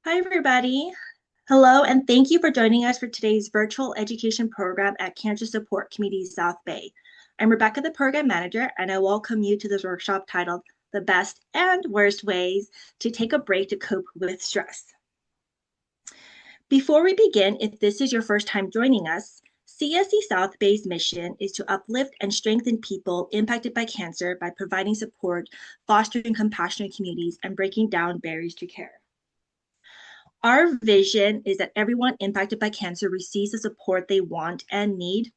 Hi, everybody. Hello, and thank you for joining us for today's virtual education program at Cancer Support Community South Bay. I'm Rebecca, the program manager, and I welcome you to this workshop titled The Best and Worst Ways to Take a Break to Cope with Stress. Before we begin, if this is your first time joining us, CSC South Bay's mission is to uplift and strengthen people impacted by cancer by providing support, fostering compassionate communities, and breaking down barriers to care. Our vision is that everyone impacted by cancer receives the support they want and need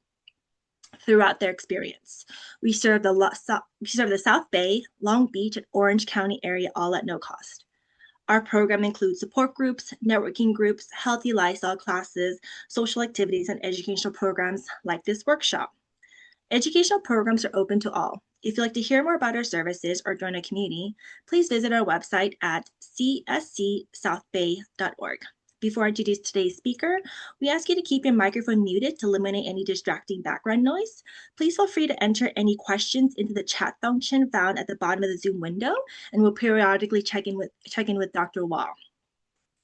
throughout their experience. We serve the South Bay, Long Beach, and Orange County area all at no cost. Our program includes support groups, networking groups, healthy lifestyle classes, social activities, and educational programs like this workshop. Educational programs are open to all. If you'd like to hear more about our services or join a community, please visit our website at cscsouthbay.org. Before I introduce today's speaker, we ask you to keep your microphone muted to eliminate any distracting background noise. Please feel free to enter any questions into the chat function found at the bottom of the Zoom window, and we'll periodically check in with Dr. Waugh.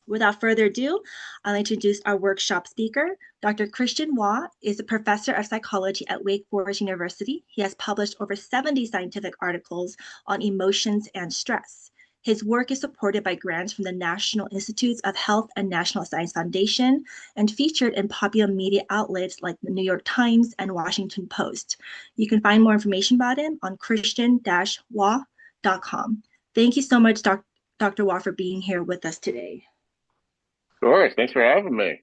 Without further ado, I'll introduce our workshop speaker. Dr. Christian Waugh is a professor of psychology at Wake Forest University. He has published over 70 scientific articles on emotions and stress. His work is supported by grants from the National Institutes of Health and National Science Foundation and featured in popular media outlets like the New York Times and Washington Post. You can find more information about him on christian-waugh.com. Thank you so much, Dr. Waugh, for being here with us today. Sure. Thanks for having me.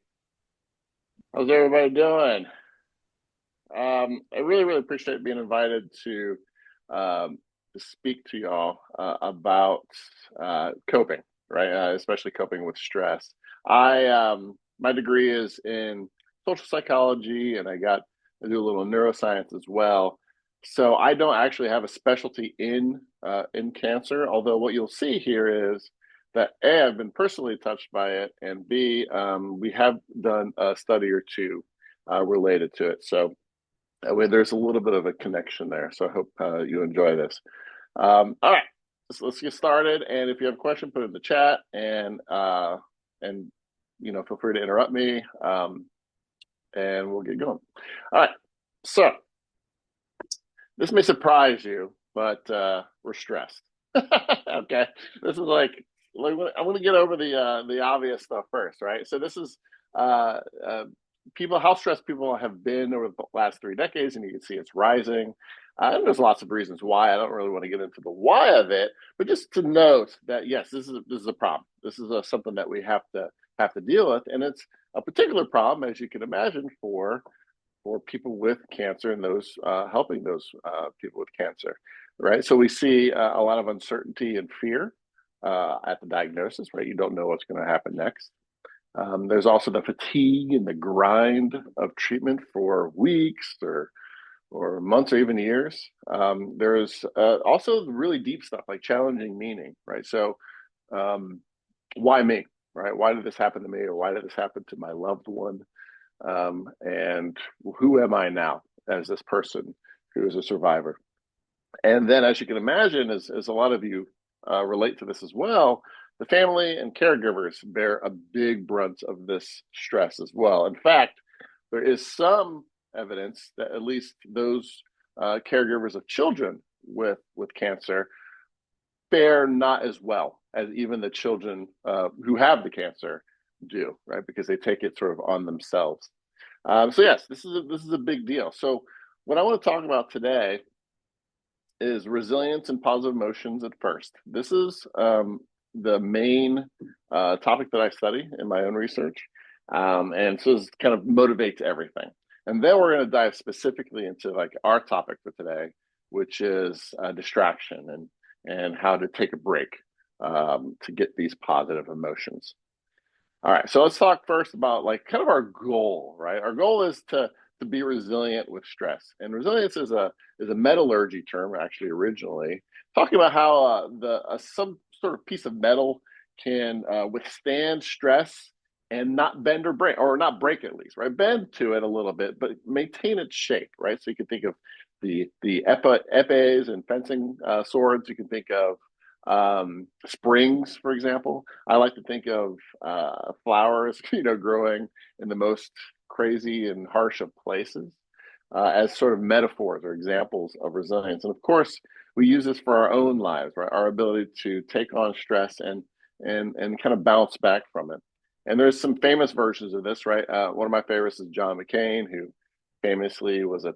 How's everybody doing? I really appreciate being invited to speak to y'all about coping, right? Especially coping with stress. My degree is in social psychology, and I do a little neuroscience as well. So I don't actually have a specialty in cancer. Although what you'll see here is that A, I've been personally touched by it, and B, we have done a study or two related to it. So there's a little bit of a connection there. So I hope you enjoy this. All right, let's get started. And if you have a question, put it in the chat, and feel free to interrupt me, and we'll get going. All right, so this may surprise you, but we're stressed. Okay, this is like I'm going to get over the obvious stuff first, right? So this is how stressed people have been over the last 3 decades, and you can see it's rising. And there's lots of reasons why. I don't really want to get into the why of it, but just to note that yes, this is a problem. This is something that we have to deal with, and it's a particular problem, as you can imagine, for people with cancer and those helping those people with cancer, right? So we see a lot of uncertainty and fear at the diagnosis, right? You don't know what's going to happen next. There's also the fatigue and the grind of treatment for weeks or months or even years. There's also really deep stuff like challenging meaning, right? So why me, right? Why did this happen to me, or why did this happen to my loved one? And who am I now as this person who is a survivor? And then, as you can imagine, as a lot of you relate to this as well, the family and caregivers bear a big brunt of this stress as well. In fact, there is some evidence that at least those caregivers of children with cancer fare not as well as even the children who have the cancer do, right? Because they take it sort of on themselves. So yes, this is a big deal. So what I want to talk about today is resilience and positive emotions at first. This is the main topic that I study in my own research. And so this kind of motivates everything. And then we're going to dive specifically into like our topic for today, which is distraction and how to take a break to get these positive emotions. All right, so let's talk first about like kind of our goal, right? Our goal is to be resilient with stress, and resilience is a metallurgy term actually originally, talking about how some sort of piece of metal can withstand stress and not bend or break, or not break at least, right? Bend to it a little bit, but maintain its shape, right? So you can think of the epées and fencing swords. You can think of Springs, for example. I like to think of flowers, growing in the most crazy and harsh of places as sort of metaphors or examples of resilience. And of course, we use this for our own lives, right? Our ability to take on stress and kind of bounce back from it. And there's some famous versions of this, right? One of my favorites is John McCain, who famously was a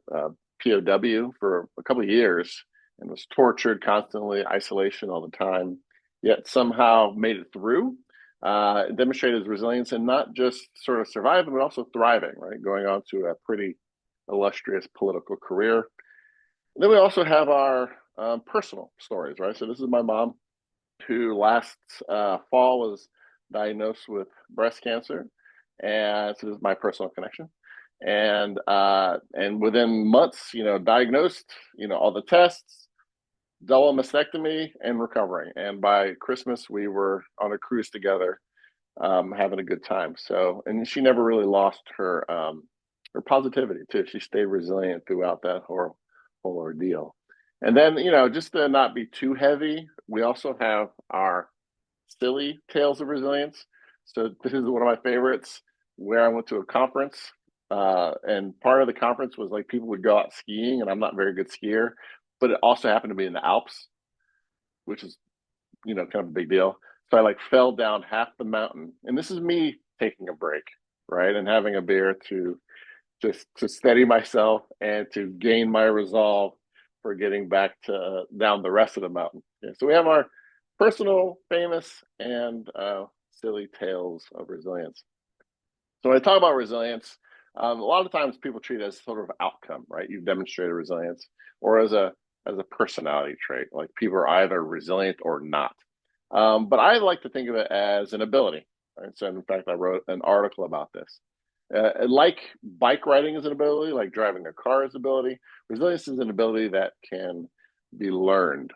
POW for a couple of years and was tortured constantly, isolation all the time, yet somehow made it through. Demonstrated his resilience and not just sort of surviving, but also thriving, right? Going on to a pretty illustrious political career. And then we also have our personal stories, right? So this is my mom, who last fall was diagnosed with breast cancer, and so this is my personal connection. And within months, diagnosed, all the tests, double mastectomy, and recovering. And by Christmas, we were on a cruise together, having a good time. So, and she never really lost her positivity too. She stayed resilient throughout that whole ordeal. And then, just to not be too heavy, we also have our silly tales of resilience. So this is one of my favorites, where I went to a conference, and part of the conference was like people would go out skiing, and I'm not a very good skier, but it also happened to be in the Alps, which is kind of a big deal. So I like fell down half the mountain, and this is me taking a break, right, and having a beer just to steady myself and to gain my resolve for getting back to down the rest of the mountain. Yeah, so we have our personal, famous, and silly tales of resilience. So when I talk about resilience, a lot of times people treat it as sort of outcome, right? You've demonstrated resilience, or as a personality trait, like people are either resilient or not. But I like to think of it as an ability. Right? So in fact, I wrote an article about this. Like bike riding is an ability, like driving a car is an ability, resilience is an ability that can be learned.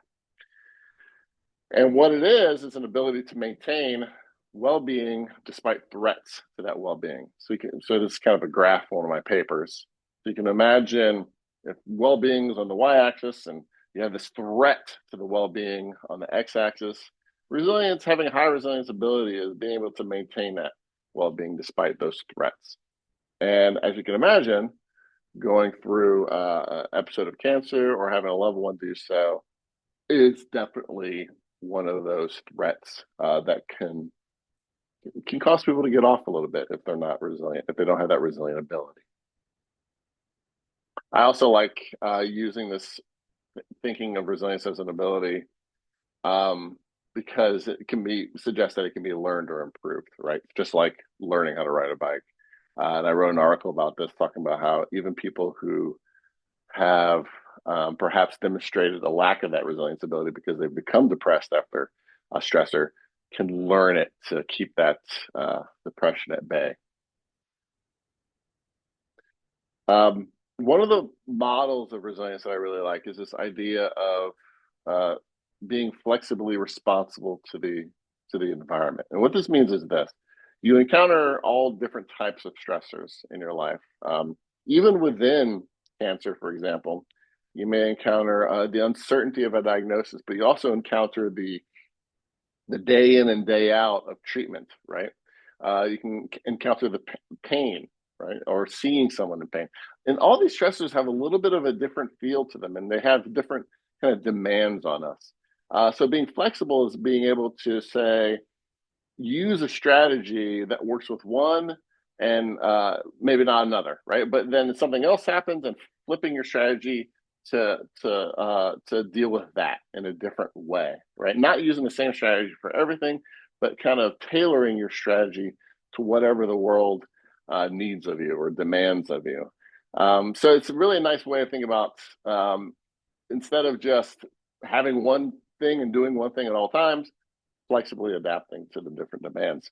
And what it is an ability to maintain well-being despite threats to that well-being. So this is kind of a graph in one of my papers. So you can imagine if well-being is on the y-axis and you have this threat to the well-being on the x-axis, resilience, having a high resilience ability is being able to maintain that well-being despite those threats. And as you can imagine, going through an episode of cancer or having a loved one do so is definitely one of those threats that can cause people to get off a little bit if they're not resilient, if they don't have that resilient ability. I also like using this, thinking of resilience as an ability, because it can be suggest that it can be learned or improved, right? Just like learning how to ride a bike. And I wrote an article about this, talking about how even people who have perhaps demonstrated a lack of that resilience ability because they've become depressed after a stressor can learn it to keep that depression at bay. One of the models of resilience that I really like is this idea of uh, being flexibly responsible to the environment. And what this means is this: you encounter all different types of stressors in your life. Even within cancer, for example, you may encounter the uncertainty of a diagnosis, but you also encounter the day in and day out of treatment, right? You can encounter the pain, right? Or seeing someone in pain. And all these stressors have a little bit of a different feel to them, and they have different kind of demands on us. So being flexible is being able to say, use a strategy that works with one and maybe not another, right? But then something else happens, and flipping your strategy to deal with that in a different way, right? Not using the same strategy for everything, but kind of tailoring your strategy to whatever the world needs of you or demands of you. So it's a really nice way of thinking about, instead of just having one thing and doing one thing at all times, flexibly adapting to the different demands.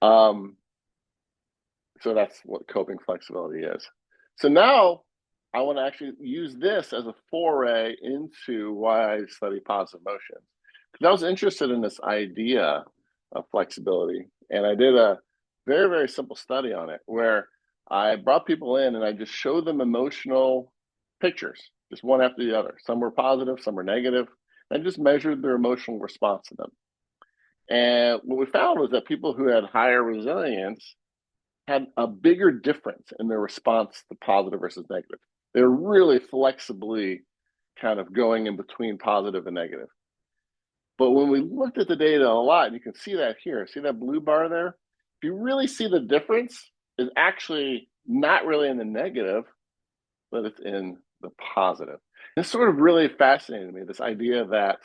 Um, so that's what coping flexibility is. So now I want to actually use this as a foray into why I study positive emotions. Because I was interested in this idea of flexibility, and I did a very, very simple study on it where I brought people in and I just showed them emotional pictures, just one after the other. Some were positive, some were negative. and just measured their emotional response to them. And what we found was that people who had higher resilience had a bigger difference in their response to positive versus negative. They're really flexibly kind of going in between positive and negative. But when we looked at the data a lot, and you can see that here, see that blue bar there? If you really see the difference, is actually not really in the negative, but it's in the positive. It's sort of really fascinating to me, this idea that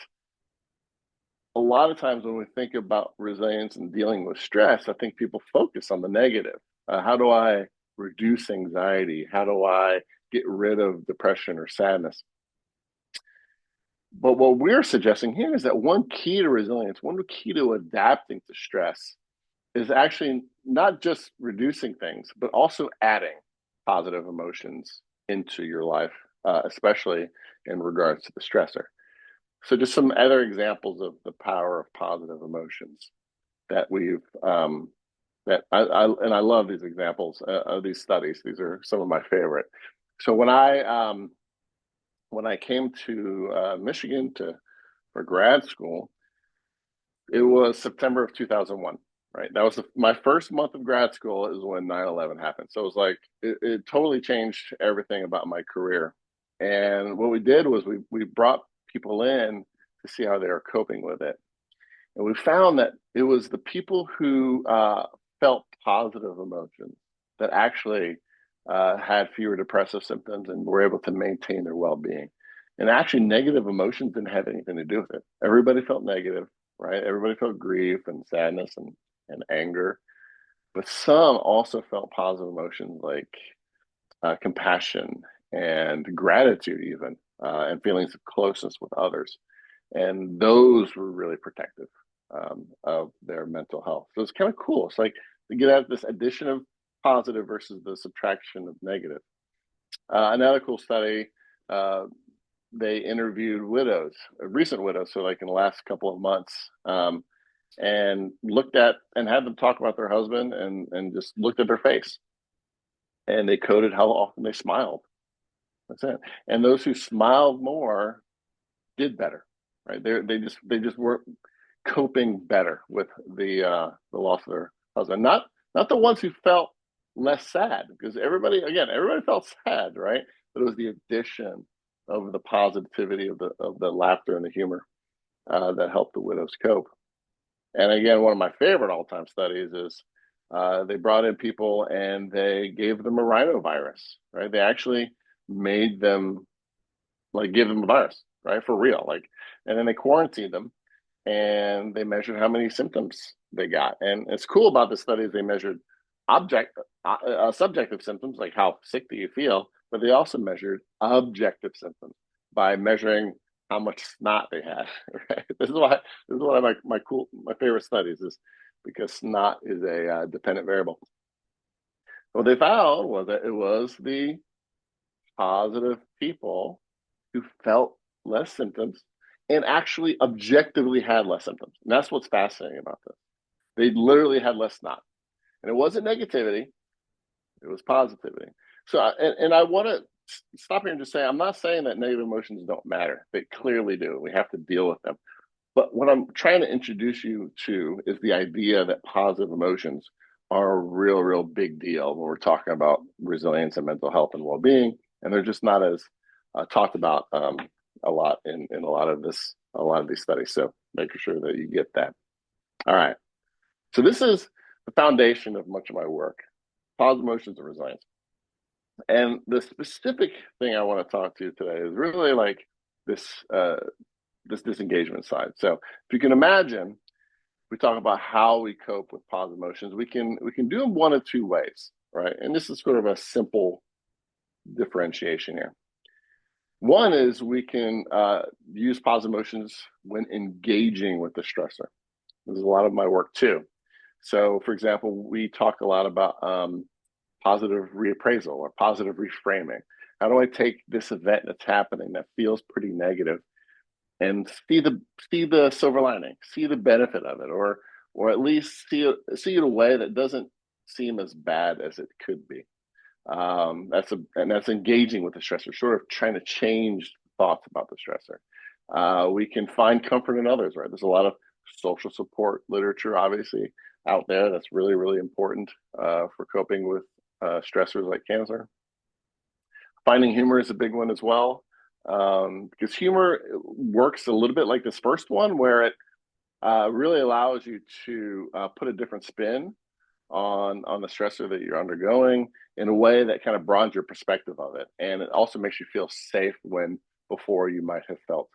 a lot of times when we think about resilience and dealing with stress, I think people focus on the negative. How do I reduce anxiety? How do I get rid of depression or sadness? But what we're suggesting here is that one key to resilience, one key to adapting to stress is actually not just reducing things, but also adding positive emotions into your life, especially in regards to the stressor. So just some other examples of the power of positive emotions that we've that I love these examples of these studies. These are some of my favorite. So when I came to Michigan for grad school, it was September of 2001. Right, that was my first month of grad school. Is when 9/11 happened. So it was like it totally changed everything about my career. And what we did was we brought people in to see how they were coping with it. And we found that it was the people who felt positive emotions that actually had fewer depressive symptoms and were able to maintain their well-being. And actually, negative emotions didn't have anything to do with it. Everybody felt negative, right? Everybody felt grief and sadness and anger, but some also felt positive emotions like compassion and gratitude, even, and feelings of closeness with others. And those were really protective of their mental health. So it's kind of cool. It's like to get at this addition of positive versus the subtraction of negative. Another cool study, they interviewed widows, recent widows, so like in the last couple of months, and looked at and had them talk about their husband and just looked at their face. And they coded how often they smiled. That's it. And those who smiled more did better, right? They just were coping better with the loss of their husband. Not the ones who felt less sad, because everybody felt sad, right? But it was the addition of the positivity of the laughter and the humor that helped the widows cope. And again, one of my favorite all time studies is they brought in people and they gave them a rhinovirus, right? They actually made them like give them a virus, right? For real. Like, and then they quarantined them and they measured how many symptoms they got. And it's cool about the study is they measured subjective symptoms, like how sick do you feel, but they also measured objective symptoms by measuring how much snot they had. Right? This is one of my favorite studies is because snot is a dependent variable. What they found was that it was the positive people who felt less symptoms and actually objectively had less symptoms. And that's what's fascinating about this. They literally had less snot. And it wasn't negativity, it was positivity. So, and I want to stop here and just say, I'm not saying that negative emotions don't matter. They clearly do. We have to deal with them. But what I'm trying to introduce you to is the idea that positive emotions are a real big deal when we're talking about resilience and mental health and well-being. And they're just not as talked about a lot in a lot of these studies. So making sure that you get that. All right. So this is the foundation of much of my work, positive emotions and resilience. And the specific thing I want to talk to you today is really like this this disengagement side. So if you can imagine, we talk about how we cope with positive emotions. We can do them one of two ways, right? And this is sort of a simple differentiation here. One is we can use positive emotions when engaging with the stressor. This is a lot of my work too. So, for example, we talk a lot about positive reappraisal or positive reframing. How do I take this event that's happening that feels pretty negative and see the silver lining, see the benefit of it, or at least see it in a way that doesn't seem as bad as it could be. That's engaging with the stressor, sort of trying to change thoughts about the stressor. We can find comfort in others, right? There's a lot of social support literature, obviously, out there that's really, really important for coping with stressors like cancer. Finding humor is a big one as well, because humor works a little bit like this first one, where it really allows you to put a different spin on the stressor that you're undergoing in a way that kind of broadens your perspective of it, and it also makes you feel safe when before you might have felt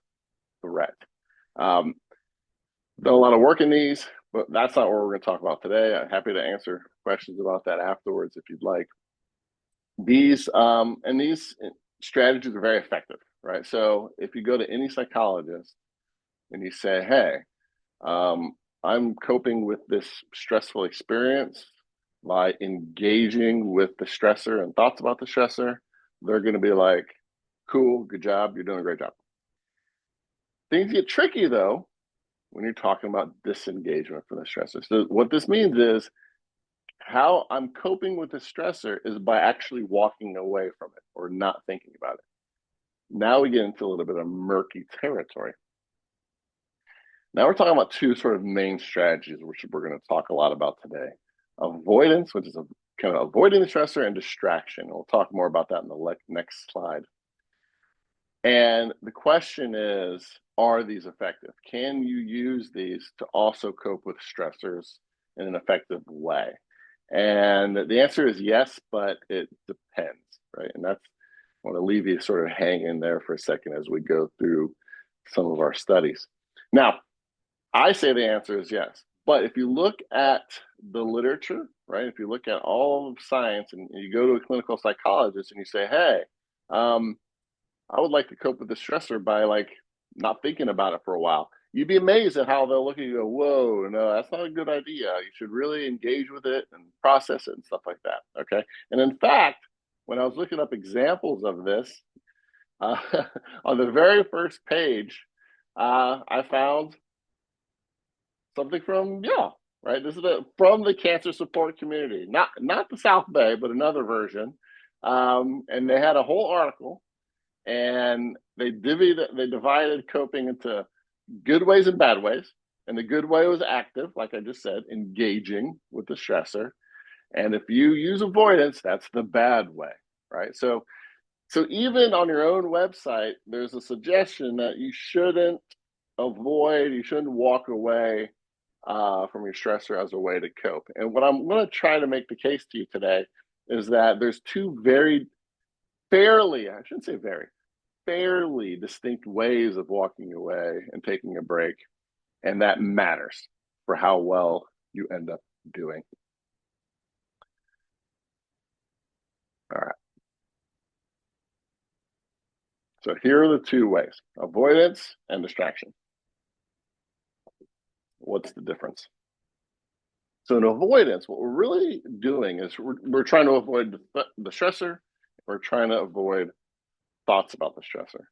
threat. Um, Done a lot of work in these, but that's not what we're going to talk about today. I'm happy to answer questions about that afterwards if you'd like. These strategies are very effective, right? So if you go to any psychologist and you say, "Hey, I'm coping with this stressful experience by engaging with the stressor and thoughts about the stressor," they're going to be like, "Cool, good job, you're doing a great job." Things get tricky though when you're talking about disengagement from the stressor. So what this means is how I'm coping with the stressor is by actually walking away from it or not thinking about it. Now we get into a little bit of murky territory. Now we're talking about two sort of main strategies, which we're going to talk a lot about today. Avoidance, which is kind of avoiding the stressor, and distraction. We'll talk more about that in the next slide. And the question is, are these effective? Can you use these to also cope with stressors in an effective way? And the answer is yes, but it depends, right? And that's, I want to leave you sort of hanging there for a second as we go through some of our studies. Now, I say the answer is yes. But if you look at the literature, right, if you look at all of science and you go to a clinical psychologist and you say, "Hey, I would like to cope with the stressor by like not thinking about it for a while," you'd be amazed at how they'll look at you and go, "Whoa, no, that's not a good idea. You should really engage with it and process it and stuff like that." Okay. And in fact, when I was looking up examples of this, uh, on the very first page, I found something from right. This is from the cancer support community, not the South Bay, but another version. And they had a whole article, and they divided coping into good ways and bad ways. And the good way was active, like I just said, engaging with the stressor. And if you use avoidance, that's the bad way, right? So even on your own website, there's a suggestion that you shouldn't you shouldn't walk away from your stressor as a way to cope. And what I'm going to try to make the case to you today is that there's two very I shouldn't say very, fairly distinct ways of walking away and taking a break. And that matters for how well you end up doing. All right. So here are the two ways: avoidance and distraction. What's the difference? So in avoidance, what we're really doing is we're trying to avoid the stressor. We're trying to avoid thoughts about the stressor.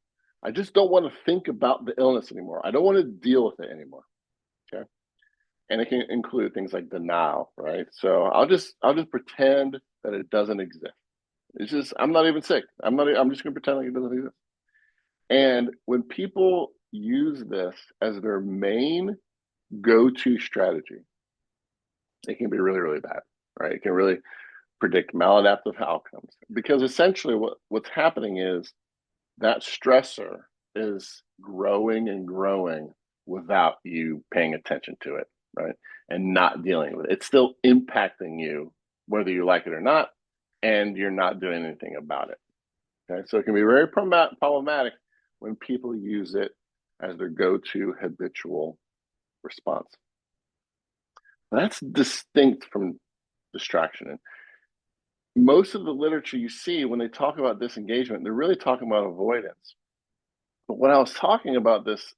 I just don't want to think about the illness anymore. I don't want to deal with it anymore. Okay. And it can include things like denial, right? So I'll just pretend that it doesn't exist. It's just, I'm not even sick. I'm just gonna pretend like it doesn't exist. And when people use this as their main go-to strategy, it can be really, really bad, right? It can really predict maladaptive outcomes, because essentially what's happening is that stressor is growing and growing without you paying attention to it, right? And not dealing with it. It's still impacting you, whether you like it or not, and you're not doing anything about it. Okay. So it can be very problematic when people use it as their go-to habitual response. That's distinct from distraction. And most of the literature you see when they talk about disengagement, they're really talking about avoidance. But when I was talking about this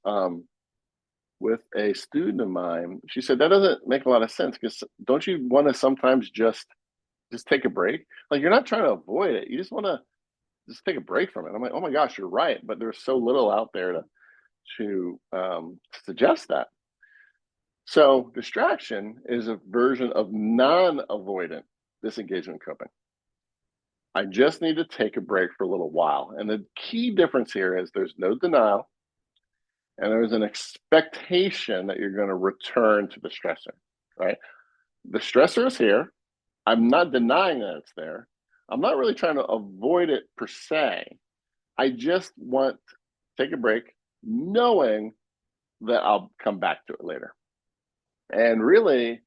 with a student of mine, she said that doesn't make a lot of sense, because don't you want to sometimes just take a break? Like, you're not trying to avoid it; you just want to just take a break from it. I'm like, oh my gosh, you're right, but there's so little out there to suggest that. So distraction is a version of non-avoidant disengagement coping. I just need to take a break for a little while. And the key difference here is there's no denial, and there's an expectation that you're going to return to the stressor, right? The stressor is here. I'm not denying that it's there. I'm not really trying to avoid it per se. I just want to take a break, knowing that I'll come back to it later. And really,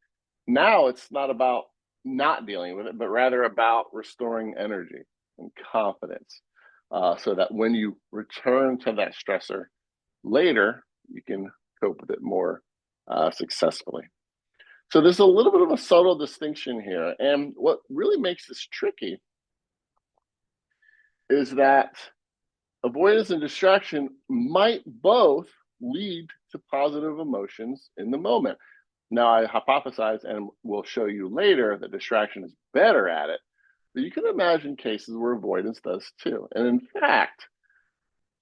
now it's not about not dealing with it, but rather about restoring energy and confidence, so that when you return to that stressor later, you can cope with it more successfully. So there's a little bit of a subtle distinction here. And what really makes this tricky is that avoidance and distraction might both lead to positive emotions in the moment. Now, I hypothesize, and we'll show you later, that distraction is better at it. But you can imagine cases where avoidance does too. And in fact,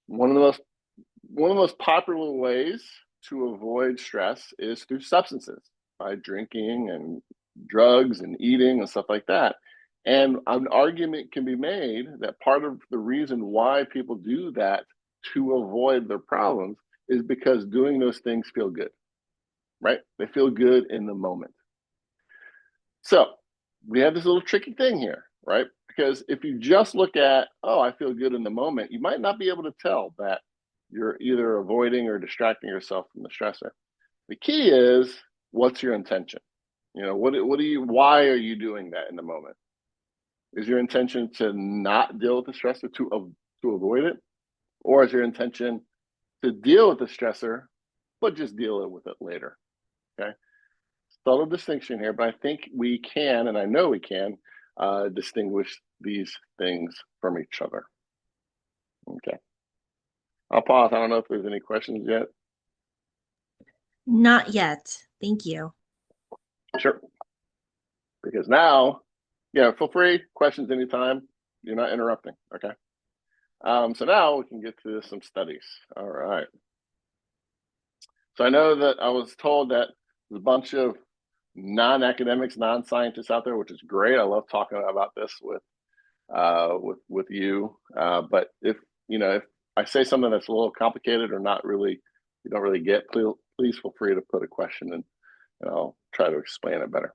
one of the most popular ways to avoid stress is through substances, by drinking and drugs and eating and stuff like that. And an argument can be made that part of the reason why people do that to avoid their problems is because doing those things feel good, right? They feel good in the moment. So we have this little tricky thing here, right? Because if you just look at, oh, I feel good in the moment, you might not be able to tell that you're either avoiding or distracting yourself from the stressor. The key is, what's your intention? Why are you doing that in the moment? Is your intention to not deal with the stressor, to avoid it? Or is your intention to deal with the stressor, but just deal with it later? Okay. Subtle distinction here, but I think we can, and I know we can, distinguish these things from each other. Okay. I'll pause. I don't know if there's any questions yet. Not yet. Thank you. Sure. Because now, feel free, questions anytime. You're not interrupting, okay? So now we can get to some studies. All right. So I know that I was told that there's a bunch of non-academics, non-scientists out there, which is great. I love talking about this with you. But if I say something that's a little complicated or not really, you don't really get, please feel free to put a question and I'll try to explain it better.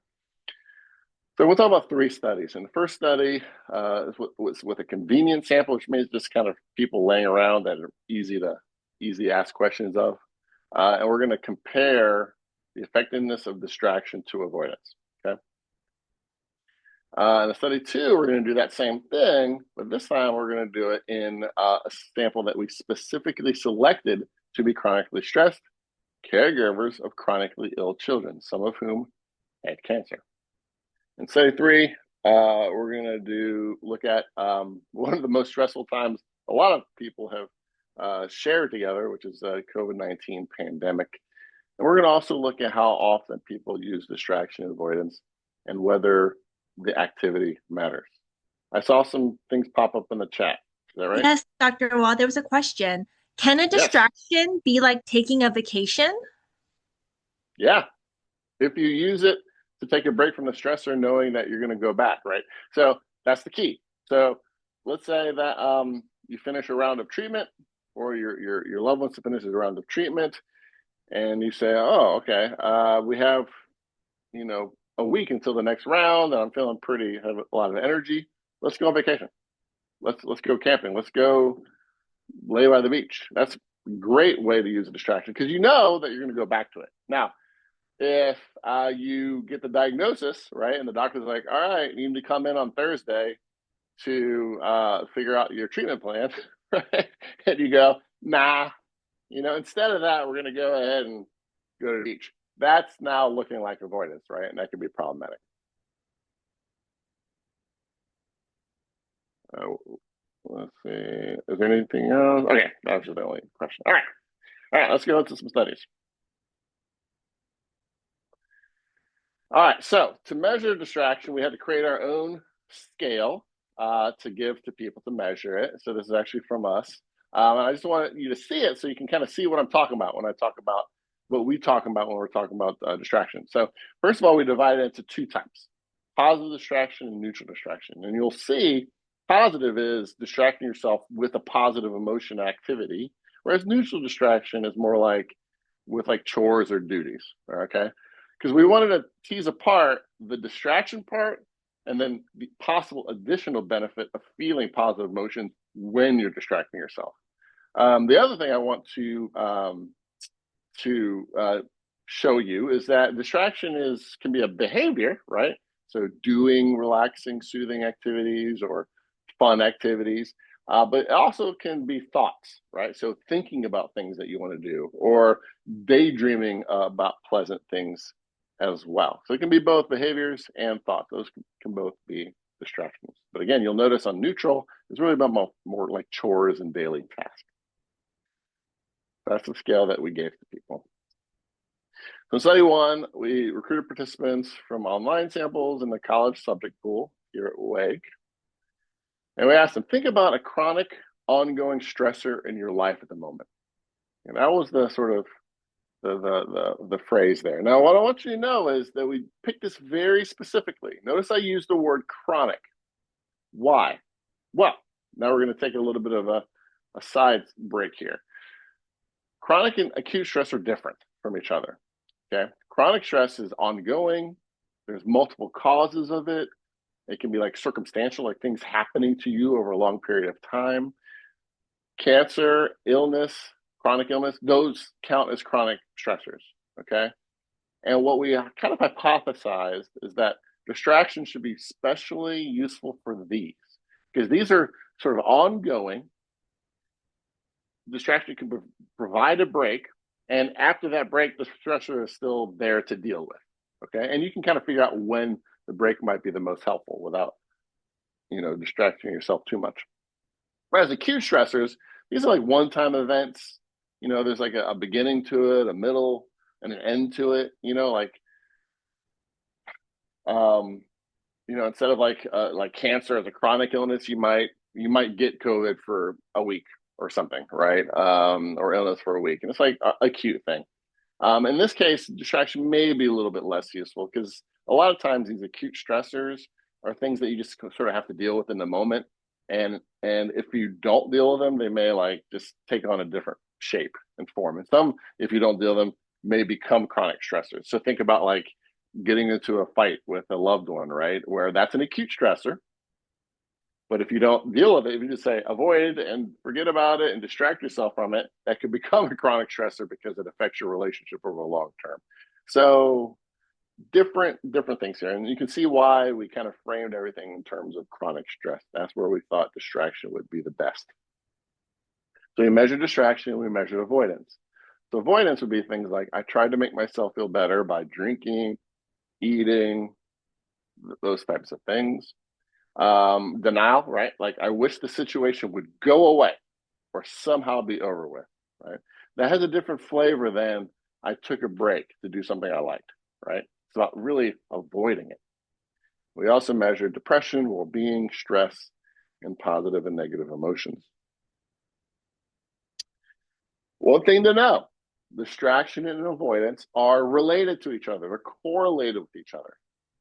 So we'll talk about 3 studies. And the first study was with a convenience sample, which means just kind of people laying around that are easy to ask questions of. And we're going to compare the effectiveness of distraction to avoidance. Okay. In study 2, we're going to do that same thing, but this time we're going to do it in a sample that we specifically selected to be chronically stressed caregivers of chronically ill children, some of whom had cancer. In study 3, we're going to look at one of the most stressful times a lot of people have shared together, which is the COVID-19 pandemic. And we're going to also look at how often people use distraction and avoidance and whether the activity matters. I saw some things pop up in the chat. Is that right? Yes, Dr. Waugh, there was a question. Can a distraction be like taking a vacation? Yeah. If you use it to take a break from the stressor, knowing that you're going to go back, right? So that's the key. So let's say that you finish a round of treatment, or your loved ones finishes a round of treatment, and you say, oh, okay, we have, a week until the next round, and I'm feeling have a lot of energy. Let's go on vacation. Let's go camping. Let's go lay by the beach. That's a great way to use a distraction because you know that you're going to go back to it. Now, if you get the diagnosis, right, and the doctor's like, all right, you need to come in on Thursday to figure out your treatment plan, right? And you go, nah, instead of that, we're going to go ahead and go to the beach. That's now looking like avoidance, right? And that can be problematic. Let's see. Is there anything else? Okay, that was the only question. All right, let's go into some studies. All right, so to measure distraction, we had to create our own scale to give to people to measure it. So this is actually from us. I just want you to see it so you can kind of see what I'm talking about when I talk about what we talk about when we're talking about distraction. So first of all, we divide it into 2 types: positive distraction and neutral distraction. And you'll see positive is distracting yourself with a positive emotion activity, whereas neutral distraction is more like with like chores or duties. Okay, because we wanted to tease apart the distraction part and then the possible additional benefit of feeling positive emotions when you're distracting yourself. The other thing I want to show you is that distraction can be a behavior, right? So doing relaxing, soothing activities or fun activities, but it also can be thoughts, right? So thinking about things that you want to do or daydreaming about pleasant things as well. So it can be both behaviors and thoughts. Those can both be distractions. But again, you'll notice on neutral, it's really about more like chores and daily tasks. That's the scale that we gave to people. So in study one, we recruited participants from online samples in the college subject pool here at Waugh. And we asked them, think about a chronic ongoing stressor in your life at the moment. And that was the sort of the phrase there. Now, what I want you to know is that we picked this very specifically. Notice I used the word chronic. Why? Well, now we're going to take a little bit of a side break here. Chronic and acute stress are different from each other. Okay. Chronic stress is ongoing. There's multiple causes of it. It can be like circumstantial, like things happening to you over a long period of time. Cancer, illness, chronic illness, those count as chronic stressors. Okay. And what we kind of hypothesized is that distraction should be especially useful for these because these are sort of ongoing. Distraction can provide a break. And after that break, the stressor is still there to deal with. Okay. And you can kind of figure out when the break might be the most helpful without, distracting yourself too much. Whereas acute stressors, these are like one-time events. There's like a beginning to it, a middle, and an end to it. Instead of like cancer as a chronic illness, you might get COVID for a week or something, right? Or illness for a week, and it's like a acute thing. In this case, distraction may be a little bit less useful because a lot of times these acute stressors are things that you just sort of have to deal with in the moment, and if you don't deal with them, they may like just take on a different shape and form. And some, if you don't deal with them, may become chronic stressors. So think about like getting into a fight with a loved one, right? Where that's an acute stressor. But if you don't deal with it, if you just say avoid and forget about it and distract yourself from it, that could become a chronic stressor because it affects your relationship over a long term. So different things here. And you can see why we kind of framed everything in terms of chronic stress. That's where we thought distraction would be the best. So we measured distraction, we measured avoidance. So avoidance would be things like I tried to make myself feel better by drinking, eating, those types of things. Denial, right? Like I wish the situation would go away or somehow be over with, right? That has a different flavor than I took a break to do something I liked, right? It's about really avoiding it. We also measured depression, well-being, stress, and positive and negative emotions. One thing to know, distraction and avoidance are related to each other. They're correlated with each other.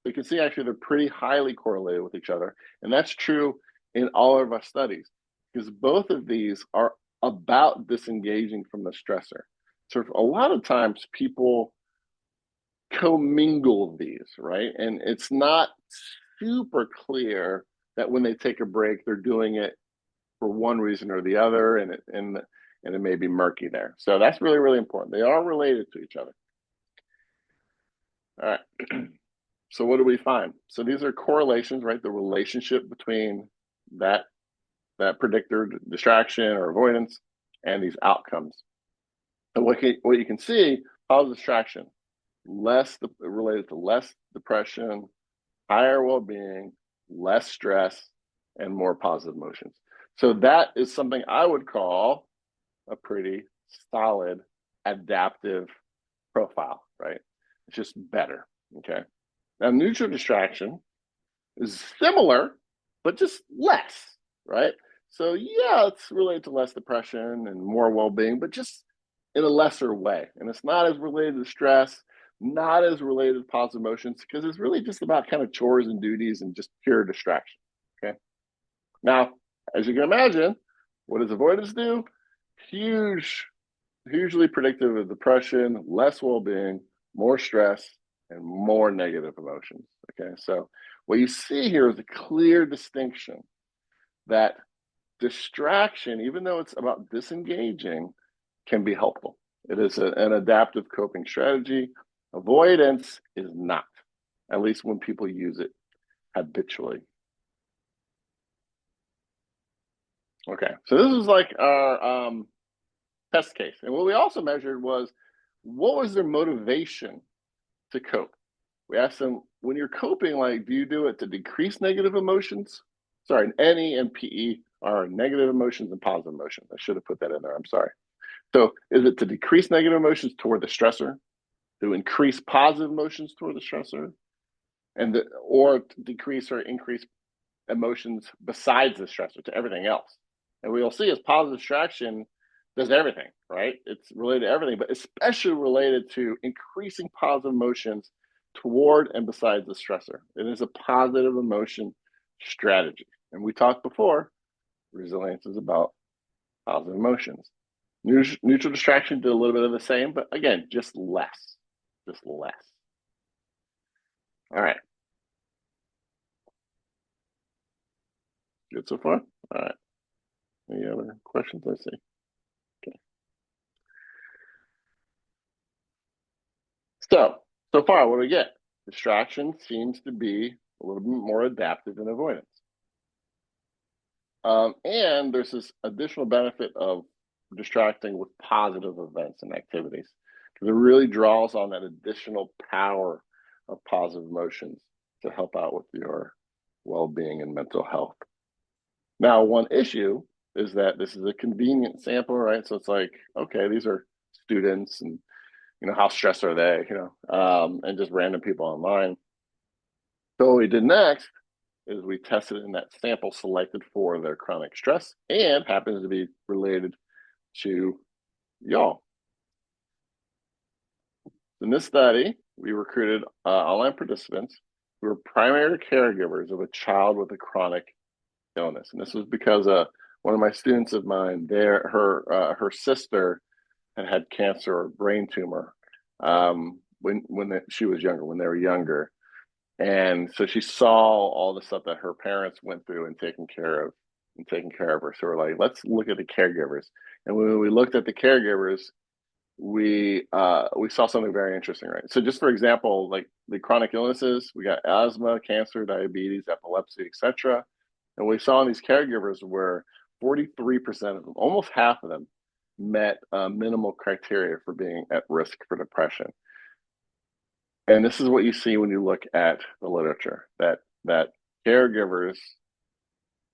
You can see actually they're pretty highly correlated with each other. And that's true in all of our studies because both of these are about disengaging from the stressor. So a lot of times people commingle these, right? And it's not super clear that when they take a break, they're doing it for one reason or the other, and it may be murky there. So that's really, really important. They are related to each other. All right. So what do we find? So these are correlations, right? The relationship between that predictor, distraction or avoidance, and these outcomes. And what you can see, positive distraction, related to less depression, higher well-being, less stress, and more positive emotions. So that is something I would call a pretty solid adaptive profile, right? It's just better, okay? Now, neutral distraction is similar, but just less, right? So yeah, it's related to less depression and more well-being, but just in a lesser way. And it's not as related to stress, not as related to positive emotions, because it's really just about kind of chores and duties and just pure distraction, okay? Now, as you can imagine, what does avoidance do? hugely predictive of depression, less well-being, more stress, and more negative emotions. Okay, so what you see here is a clear distinction that distraction, even though it's about disengaging, can be helpful. It is an adaptive coping strategy. Avoidance is not, at least when people use it habitually. Okay, so this is like our test case. And what we also measured was what was their motivation to cope? We asked them, when you're coping, like, do you do it to decrease negative emotions? Sorry, NE and PE are negative emotions and positive emotions. I should have put that in there. I'm sorry. So is it to decrease negative emotions toward the stressor, to increase positive emotions toward the stressor, or to decrease or increase emotions besides the stressor to everything else? And we'll see is positive distraction does everything, right? It's related to everything, but especially related to increasing positive emotions toward and besides the stressor. It is a positive emotion strategy. And we talked before, resilience is about positive emotions. Neutral distraction did a little bit of the same, but again, just less. Just less. All right. Good so far? All right. Any other questions? I see. Okay. So far, what do we get? Distraction seems to be a little bit more adaptive than avoidance. And there's this additional benefit of distracting with positive events and activities because it really draws on that additional power of positive emotions to help out with your well-being and mental health. Now, one issue is that this is a convenient sample, right? So it's like, okay, these are students and, how stressed are they, and just random people online. So what we did next is we tested in that sample selected for their chronic stress and happens to be related to y'all. In this study, we recruited online participants who were primary caregivers of a child with a chronic illness. And this was because one of my students of mine, her sister had cancer or brain tumor when she was younger, when they were younger. And so she saw all the stuff that her parents went through and taking care of her. So we're like, let's look at the caregivers. And when we looked at the caregivers, we saw something very interesting, right? So just for example, like the chronic illnesses, we got asthma, cancer, diabetes, epilepsy, etc. And we saw in these caregivers where 43% of them, almost half of them, met minimal criteria for being at risk for depression. And this is what you see when you look at the literature, that caregivers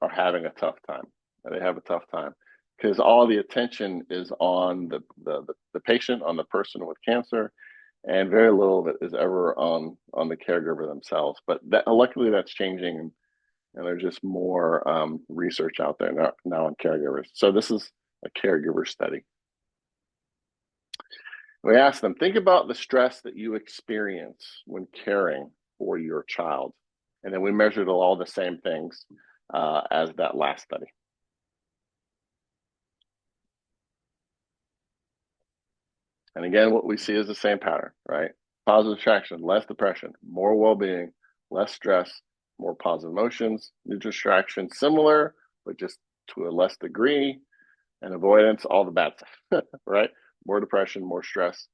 are having a tough time. They have a tough time because all the attention is on the patient, on the person with cancer, and very little of it is ever on the caregiver themselves. But luckily that's changing, and there's just more research out there now on caregivers. So this is a caregiver study. We asked them, think about the stress that you experience when caring for your child. And then we measured all the same things as that last study. And again, what we see is the same pattern, right? Positive distraction, less depression, more well-being, less stress, more positive emotions. New distraction, similar, but just to a less degree. And avoidance, all the bad stuff, right? More depression, more stress,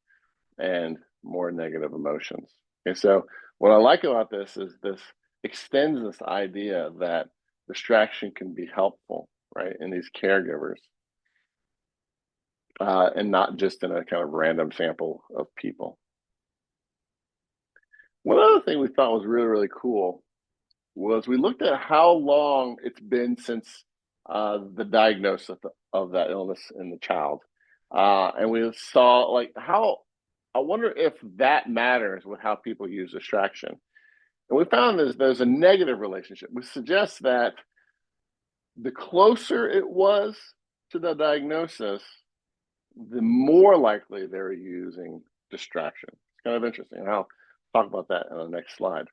and more negative emotions. Okay, so what I like about this is this extends this idea that distraction can be helpful, right, in these caregivers, and not just in a kind of random sample of people. One other thing we thought was really, really cool was we looked at how long it's been since the diagnosis of that illness in the child. And we saw like how, I wonder if that matters with how people use distraction. And we found there's a negative relationship, which suggests that the closer it was to the diagnosis, the more likely they're using distraction. It's kind of interesting. I'll talk about that in the next slide.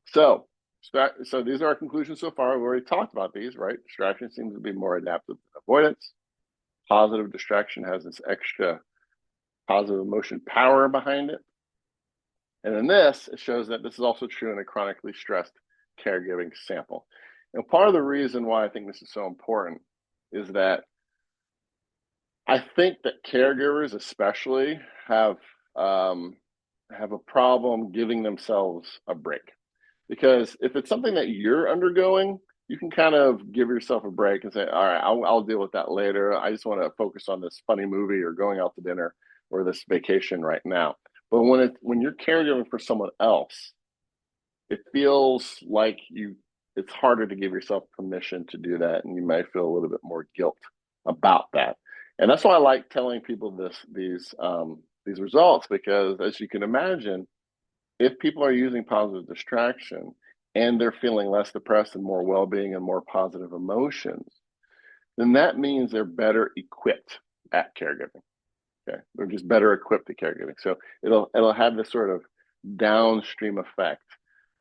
So So these are our conclusions so far. We've already talked about these, right? Distraction seems to be more adaptive than avoidance. Positive distraction has this extra positive emotion power behind it. And in this, it shows that this is also true in a chronically stressed caregiving sample. And part of the reason why I think this is so important is that I think that caregivers, especially, um, have a problem giving themselves a break. Because if it's something that you're undergoing, you can kind of give yourself a break and say, all right, I'll deal with that later. I just want to focus on this funny movie or going out to dinner or this vacation right now. But when you're caregiving for someone else, it feels like it's harder to give yourself permission to do that, and you might feel a little bit more guilt about that. And that's why I like telling people these results, because as you can imagine, if people are using positive distraction and they're feeling less depressed and more well-being and more positive emotions, then that means they're better equipped at caregiving. Okay, they're just better equipped at caregiving. So it'll have this sort of downstream effect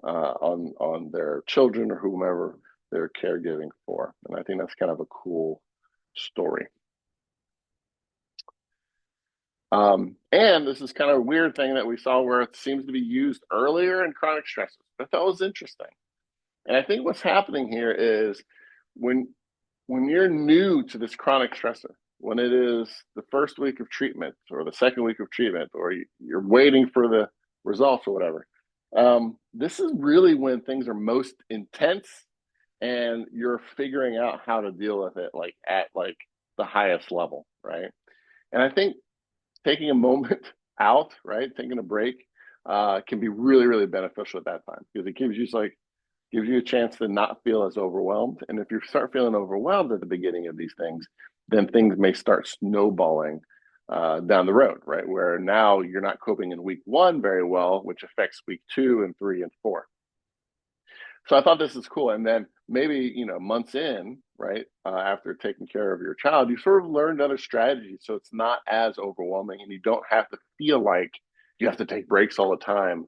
on their children or whomever they're caregiving for, and I think that's kind of a cool story. And this is kind of a weird thing that we saw where it seems to be used earlier in chronic stressors. I thought was interesting. And I think what's happening here is when you're new to this chronic stressor, when it is the first week of treatment or the second week of treatment, or you're waiting for the results or whatever, this is really when things are most intense and you're figuring out how to deal with it like at like the highest level, right? And I think taking a moment out, right, taking a break, can be really, really beneficial at that time, because it gives you a chance to not feel as overwhelmed. And if you start feeling overwhelmed at the beginning of these things, then things may start snowballing down the road, right? Where now you're not coping in week one very well, which affects week 2 and 3 and 4. So I thought this is cool. And then maybe, months in, right, after taking care of your child, you sort of learned other strategies. So it's not as overwhelming and you don't have to feel like you have to take breaks all the time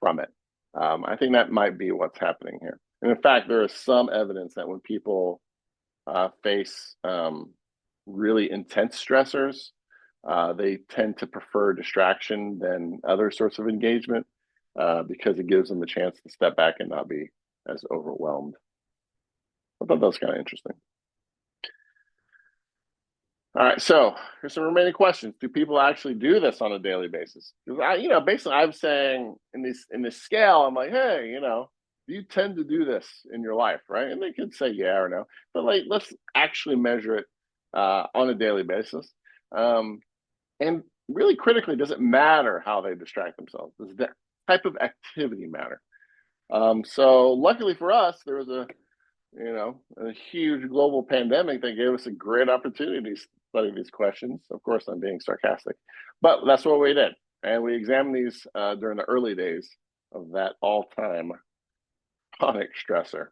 from it. I think that might be what's happening here. And in fact, there is some evidence that when people face really intense stressors, they tend to prefer distraction than other sorts of engagement, because it gives them a chance to step back and not be as overwhelmed. I thought that was kind of interesting. All right, so here's some remaining questions. Do people actually do this on a daily basis? Because basically, I'm saying in this scale, I'm like, hey, do you tend to do this in your life, right? And they can say yeah or no, but like, let's actually measure it on a daily basis. And really critically, does it matter how they distract themselves? Does that type of activity matter? So luckily for us, there was a huge global pandemic that gave us a great opportunity to study these questions. Of course, I'm being sarcastic, but that's what we did. And we examined these during the early days of that all-time chronic stressor.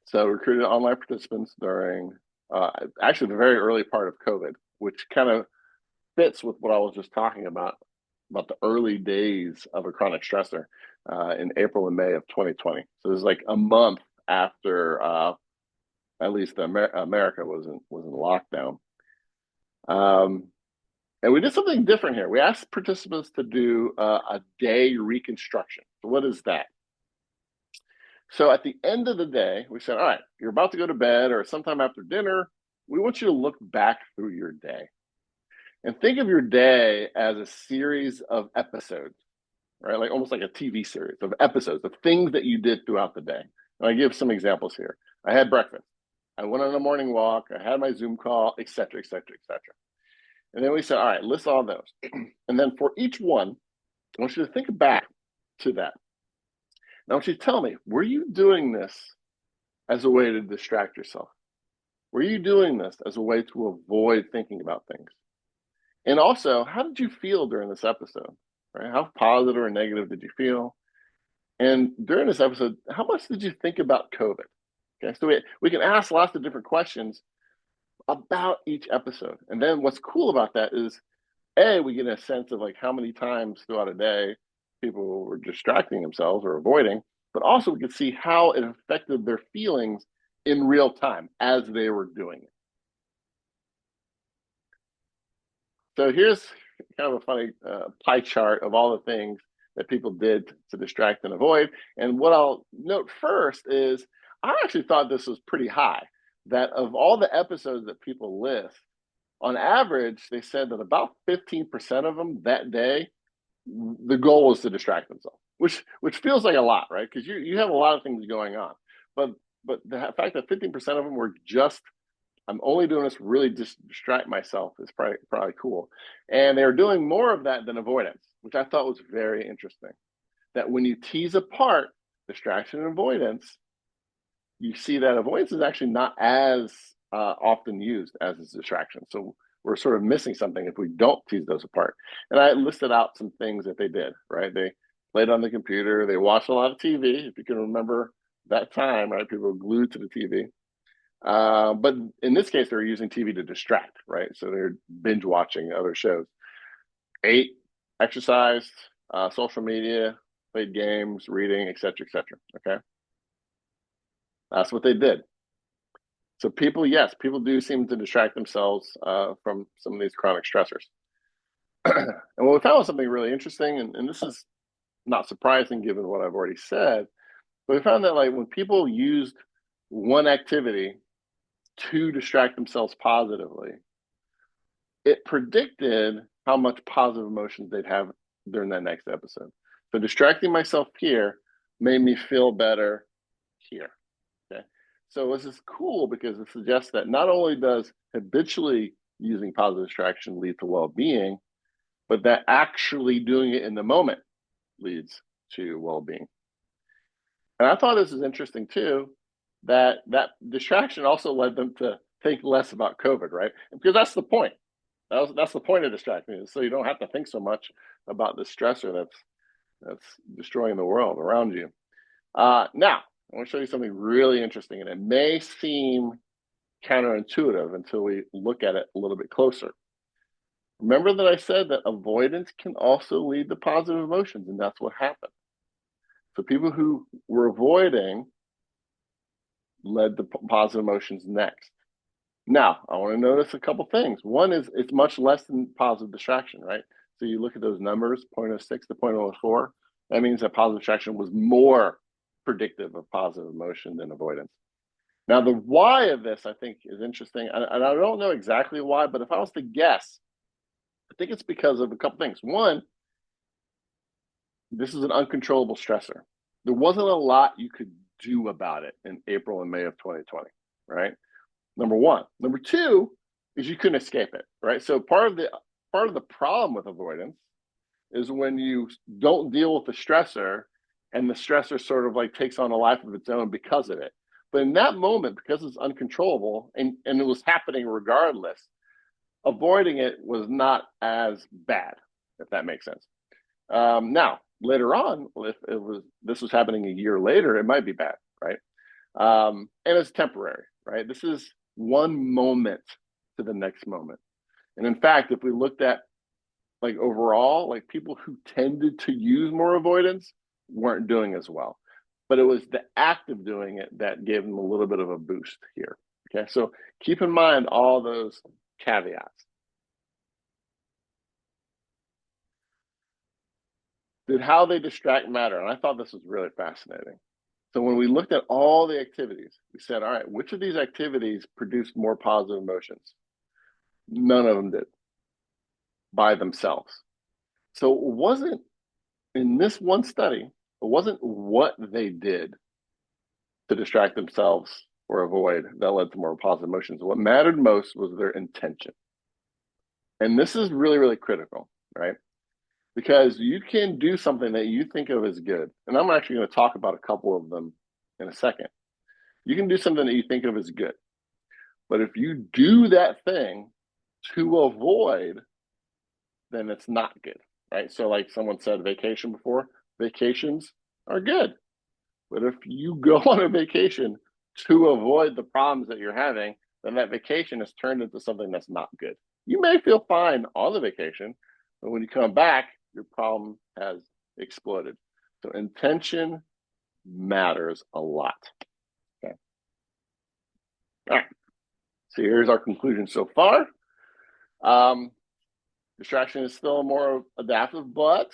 So we recruited online participants during actually the very early part of COVID, which kind of fits with what I was just talking about the early days of a chronic stressor in April and May of 2020. So this is like a month after at least America was in lockdown. And we did something different here. We asked participants to do a day reconstruction. So what is that? So at the end of the day, we said, all right, you're about to go to bed or sometime after dinner. We want you to look back through your day and think of your day as a series of episodes, right? Like almost like a TV series of episodes of things that you did throughout the day. And I give some examples here. I had breakfast. I went on a morning walk. I had my Zoom call, et cetera, et cetera, et cetera. And then we said, all right, list all those. And then for each one, I want you to think back to that. Now, I want you to tell me, were you doing this as a way to distract yourself? Were you doing this as a way to avoid thinking about things? And also, how did you feel during this episode? Right? How positive or negative did you feel? And during this episode, how much did you think about COVID? Okay, so we can ask lots of different questions about each episode. And then what's cool about that is, we get a sense of like how many times throughout a day people were distracting themselves or avoiding. but also we could see how it affected their feelings in real time as they were doing it. So here's kind of a funny pie chart of all the things that people did to distract and avoid. And what I'll note first is I actually thought this was pretty high, that of all the episodes that people list, on average, they said that about 15% of them that day, the goal was to distract themselves, which feels like a lot, right? Because you have a lot of things going on. But the fact that 15% of them were just, I'm only doing this really just distract myself is probably cool. And they're doing more of that than avoidance, which I thought was very interesting. That when you tease apart distraction and avoidance, you see that avoidance is actually not as often used as is distraction. So we're sort of missing something if we don't tease those apart. And I listed out some things that they did, right? They played on the computer, they watched a lot of TV, if you can remember that time, right? People were glued to the TV. But in this case, they're using TV to distract, right? So they're binge watching other shows. Ate, exercised, social media, played games, reading, etc., etc. Okay, that's what they did. So people, yes, people do seem to distract themselves from some of these chronic stressors. And what we found was something really interesting, and this is not surprising given what I've already said, but we found that like when people used one activity to distract themselves positively, it predicted how much positive emotions they'd have during that next episode. So distracting myself here made me feel better here. Okay. So this is cool because it suggests that not only does habitually using positive distraction lead to well-being, but that actually doing it in the moment leads to well-being. And I thought this is interesting too, that distraction also led them to think less about COVID, right? Because that's the point. That's the point of distracting, is so you don't have to think so much about the stressor that's destroying the world around you. Now, I want to show you something really interesting, and it may seem counterintuitive until we look at it a little bit closer. Remember that I said that avoidance can also lead to positive emotions, and that's what happened. So people who were avoiding led to positive emotions next. Now, I want to notice a couple things. One is it's much less than positive distraction, right? So you look at those numbers, 0.06 to 0.04, that means that positive distraction was more predictive of positive emotion than avoidance. Now, the why of this, I think, is interesting. And I don't know exactly why, but if I was to guess, I think it's because of a couple things. One, this is an uncontrollable stressor. There wasn't a lot you could do about it in April and May of 2020, right? Number one. Number two is you couldn't escape it, right? So part of the problem with avoidance is when you don't deal with the stressor and the stressor sort of like takes on a life of its own because of it. But in that moment, because it's uncontrollable and it was happening regardless, avoiding it was not as bad, if that makes sense. Now, later on, if this was happening a year later, it might be bad, right? And it's temporary, right? This is one moment to the next moment. And in fact, if we looked at like overall, like people who tended to use more avoidance weren't doing as well. But it was the act of doing it that gave them a little bit of a boost here. Okay, so keep in mind all those caveats. Did how they distract matter? And I thought this was really fascinating. So when we looked at all the activities, we said, all right, which of these activities produced more positive emotions? None of them did by themselves. So it wasn't in this one study, it wasn't what they did to distract themselves or avoid that led to more positive emotions. What mattered most was their intention. And this is really, really critical, right? Because you can do something that you think of as good. And I'm actually going to talk about a couple of them in a second. You can do something that you think of as good. But if you do that thing to avoid, then it's not good, right? So like someone said vacation before, vacations are good. But if you go on a vacation to avoid the problems that you're having, then that vacation is turned into something that's not good. You may feel fine on the vacation, but when you come back, your problem has exploded. So intention matters a lot. Okay. All right. So here's our conclusion so far. Distraction is still more adaptive, but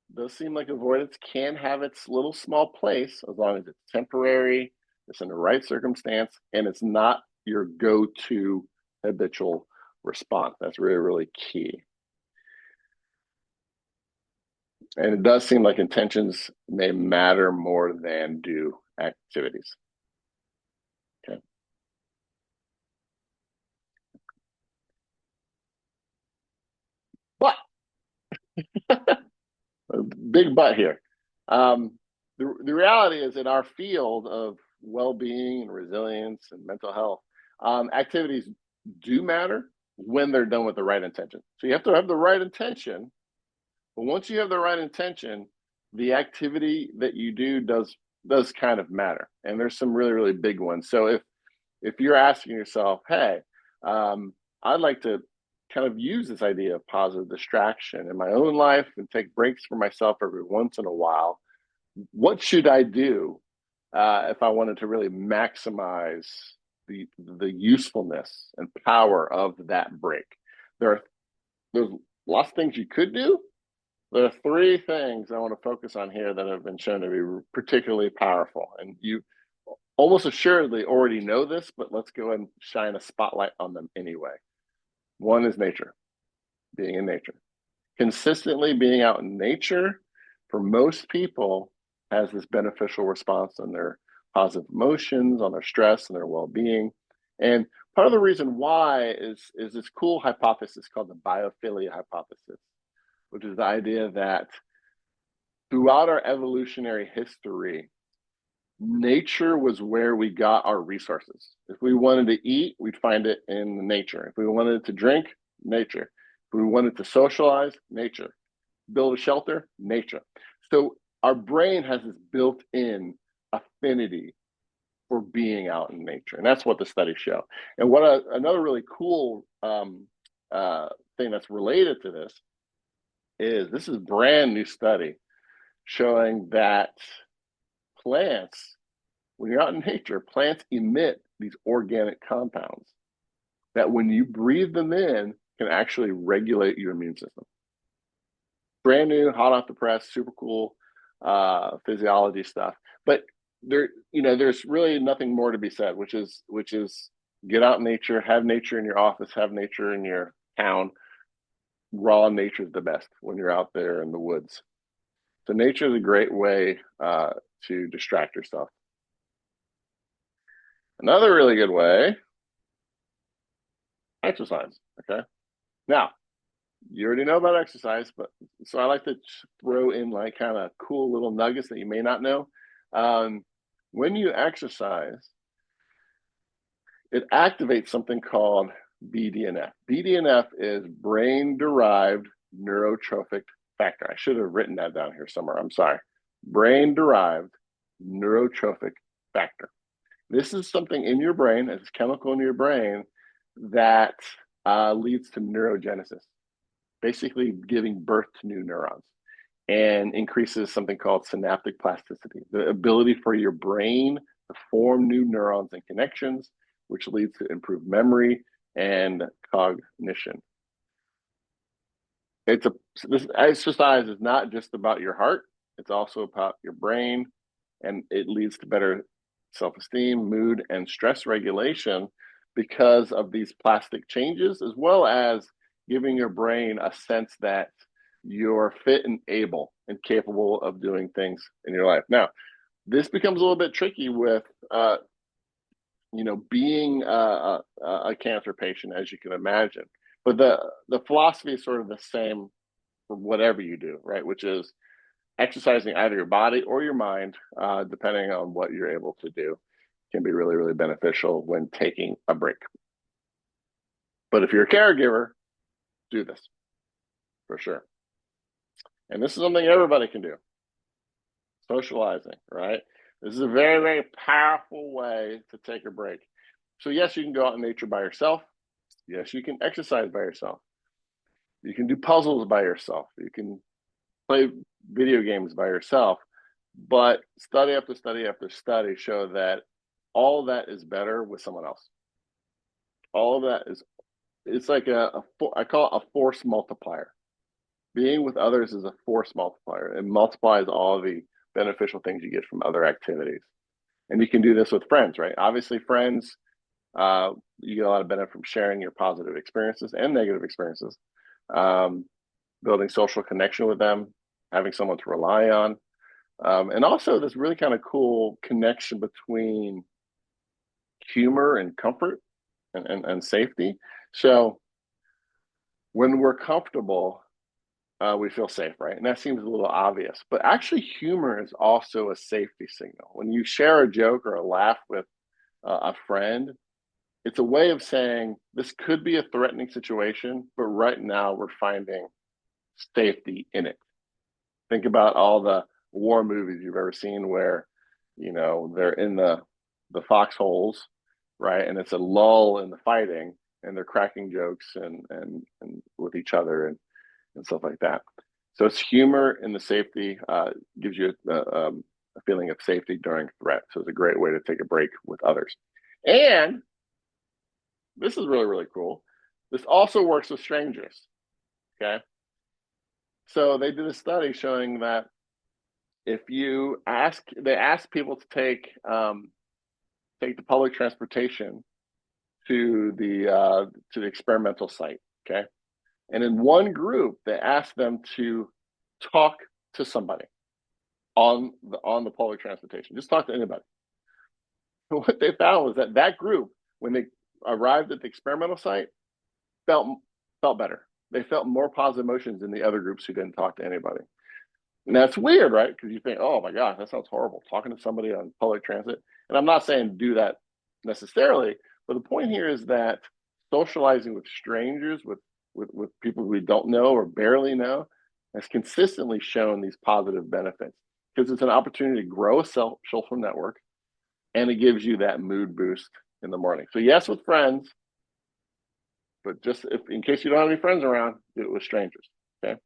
it does seem like avoidance can have its little small place as long as it's temporary, it's in the right circumstance, and it's not your go-to habitual response. That's really, really key. And it does seem like intentions may matter more than do activities. Okay. But a big but here. The reality is in our field of well-being and resilience and mental health, activities do matter when they're done with the right intention. So you have to have the right intention, but once you have the right intention, the activity that you do does kind of matter. And there's some really, really big ones. So if you're asking yourself, hey, I'd like to kind of use this idea of positive distraction in my own life and take breaks for myself every once in a while, what should I do if I wanted to really maximize the usefulness and power of that break? There's lots of things you could do. There are three things I want to focus on here that have been shown to be particularly powerful. And you almost assuredly already know this, but let's go and shine a spotlight on them anyway. One is nature, being in nature. Consistently being out in nature for most people has this beneficial response on their positive emotions, on their stress, and their well-being. And part of the reason why is this cool hypothesis called the biophilia hypothesis, which is the idea that throughout our evolutionary history, nature was where we got our resources. If we wanted to eat, we'd find it in nature. If we wanted to drink, nature. If we wanted to socialize, nature. Build a shelter, nature. So our brain has this built-in affinity for being out in nature, and that's what the studies show. And what another really cool thing that's related to this is brand new study showing that plants, when you're out in nature, plants emit these organic compounds that when you breathe them in can actually regulate your immune system. Brand new, hot off the press, super cool physiology stuff. But there's really nothing more to be said, which is get out in nature, have nature in your office, have nature in your town. Raw nature is the best when you're out there in the woods. So nature is a great way to distract yourself. Another really good way, exercise. Okay. Now, you already know about exercise, but so I like to throw in like kind of cool little nuggets that you may not know. When you exercise, it activates something called BDNF. BDNF is brain-derived neurotrophic factor. I should have written that down here somewhere. I'm sorry. Brain-derived neurotrophic factor. This is something in your brain, it's chemical in your brain that leads to neurogenesis, basically giving birth to new neurons, and increases something called synaptic plasticity, the ability for your brain to form new neurons and connections, which leads to improved memory and cognition. This exercise is not just about your heart, it's also about your brain, and it leads to better self-esteem, mood, and stress regulation because of these plastic changes, as well as giving your brain a sense that you're fit and able and capable of doing things in your life. Now, this becomes a little bit tricky with, being a cancer patient, as you can imagine. But the philosophy is sort of the same for whatever you do, right? Which is exercising either your body or your mind, depending on what you're able to do, can be really, really beneficial when taking a break. But if you're a caregiver, do this for sure. And this is something everybody can do. Socializing, right? This is a very, very powerful way to take a break. So yes, you can go out in nature by yourself. Yes, you can exercise by yourself. You can do puzzles by yourself. You can play video games by yourself. But study after study after study show that all that is better with someone else. All of that is, it's like I call it a force multiplier. Being with others is a force multiplier. It multiplies all the beneficial things you get from other activities. And you can do this with friends, right? Obviously, friends, you get a lot of benefit from sharing your positive experiences and negative experiences, um, building social connection with them, having someone to rely on, and also this really kind of cool connection between humor and comfort and safety. So when we're comfortable, we feel safe, right? And that seems a little obvious, but actually, humor is also a safety signal. When you share a joke or a laugh with a friend, it's a way of saying this could be a threatening situation, but right now we're finding safety in it. Think about all the war movies you've ever seen where, they're in the foxholes, right? And it's a lull in the fighting, and they're cracking jokes and with each other and stuff like that. So it's humor in the safety, gives you a feeling of safety during threat. So it's a great way to take a break with others. And this is really, really cool. This also works with strangers. Okay. So they did a study showing that if they ask people to take the public transportation to the experimental site. Okay. And in one group, they asked them to talk to somebody on the public transportation. Just talk to anybody. What they found was that group, when they arrived at the experimental site, felt felt better. They felt more positive emotions than the other groups who didn't talk to anybody. And that's weird, right? Because you think, oh my gosh, that sounds horrible, talking to somebody on public transit. And I'm not saying do that necessarily, but the point here is that socializing with strangers, with people we don't know or barely know, has consistently shown these positive benefits because it's an opportunity to grow a social network, and it gives you that mood boost in the morning. So yes, with friends, but just if in case you don't have any friends around, do it with strangers. Okay.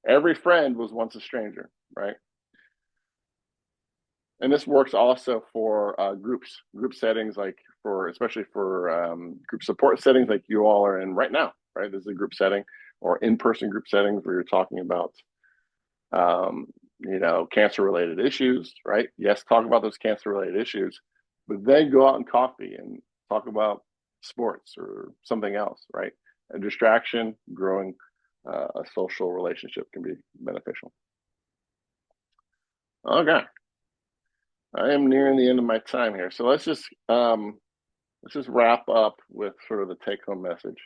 Every friend was once a stranger, right? And this works also for group settings, like especially for group support settings like you all are in right now, right? This is a group setting, or in-person group settings where you're talking about, cancer-related issues, right? Yes, talk about those cancer-related issues, but then go out and coffee and talk about sports or something else, right? A distraction, growing a social relationship can be beneficial. Okay, I am nearing the end of my time here, so let's just wrap up with sort of the take-home message.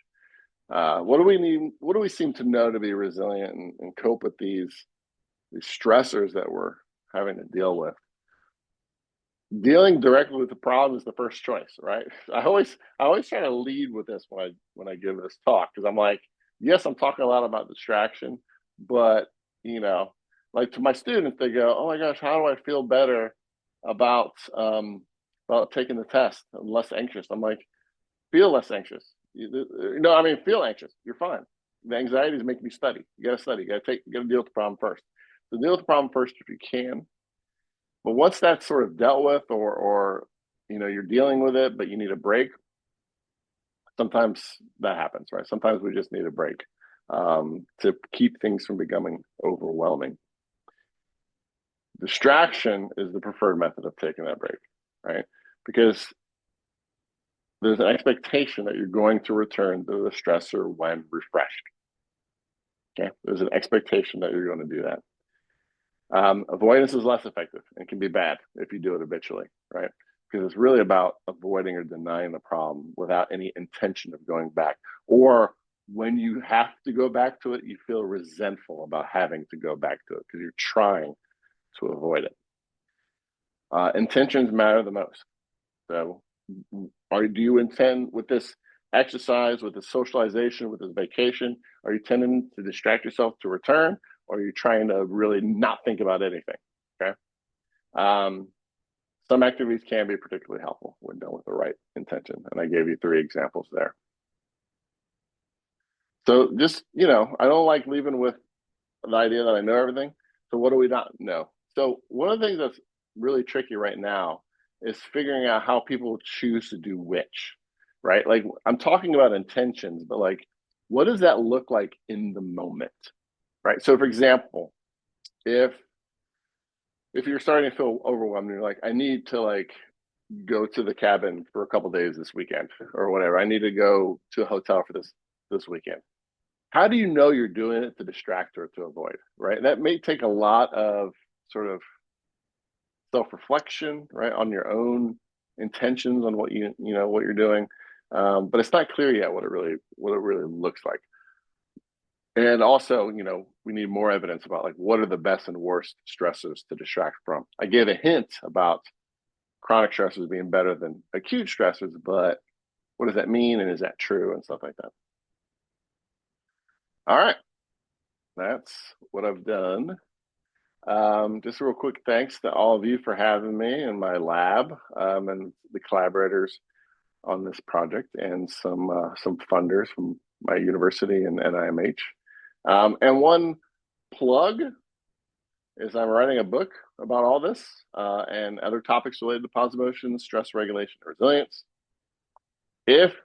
What do we need? What do we seem to know to be resilient and cope with these stressors that we're having to deal with? Dealing directly with the problem is the first choice, right? I always try to lead with this when I give this talk, because I'm like, yes, I'm talking a lot about distraction, but like to my students, they go, "Oh my gosh, how do I feel better about about taking the test? I'm less anxious." I'm like, feel less anxious. Feel anxious. You're fine. The anxiety is making you study. You got to study. You got to deal with the problem first. So deal with the problem first if you can. But once that's sort of dealt with, or you're dealing with it, but you need a break. Sometimes that happens, right? Sometimes we just need a break to keep things from becoming overwhelming. Distraction is the preferred method of taking that break, right? Because there's an expectation that you're going to return to the stressor when refreshed. Okay, there's an expectation that you're going to do that. Avoidance is less effective and can be bad if you do it habitually, right? Because it's really about avoiding or denying the problem without any intention of going back. Or when you have to go back to it, you feel resentful about having to go back to it because you're trying to avoid it. Intentions matter the most. So, do you intend with this exercise, with this socialization, with this vacation, are you tending to distract yourself to return, or are you trying to really not think about anything? Okay. Some activities can be particularly helpful when done with the right intention, and I gave you 3 examples there. So just I don't like leaving with the idea that I know everything. So what do we not know? So one of the things that's really tricky right now is figuring out how people choose to do which, right? Like I'm talking about intentions, but like what does that look like in the moment, right? So for example, if you're starting to feel overwhelmed, you're like, I need to like go to the cabin for a couple days this weekend or whatever. I need to go to a hotel for this weekend. How do you know you're doing it to distract or to avoid, right? That may take a lot of sort of self-reflection, right, on your own intentions on what you know what you're doing, but it's not clear yet what it really looks like. And also, we need more evidence about like what are the best and worst stressors to distract from. I gave a hint about chronic stressors being better than acute stressors, but what does that mean, and is that true, and stuff like that. All right, that's what I've done. Just a real quick thanks to all of you for having me in my lab, and the collaborators on this project, and some funders from my university and NIMH. And one plug is I'm writing a book about all this and other topics related to positive emotions, stress regulation, and resilience. If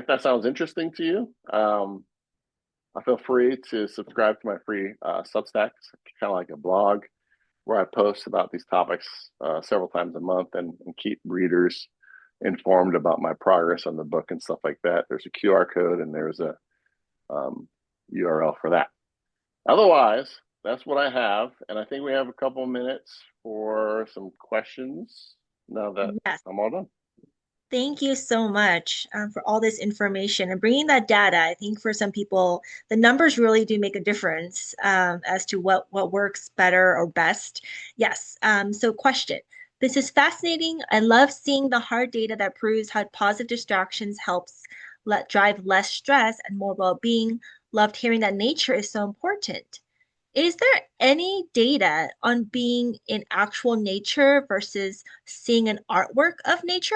that sounds interesting to you, I feel free to subscribe to my free Substack, kind of like a blog where I post about these topics several times a month and keep readers informed about my progress on the book and stuff like that. There's a QR code and there's a URL for that. Otherwise, that's what I have. And I think we have a couple of minutes for some questions now that Yes. I'm all done. Thank you so much for all this information and bringing that data. I think for some people, the numbers really do make a difference as to what works better or best. Yes. So, question. This is fascinating. I love seeing the hard data that proves how positive distractions helps drive less stress and more well-being. Loved hearing that nature is so important. Is there any data on being in actual nature versus seeing an artwork of nature?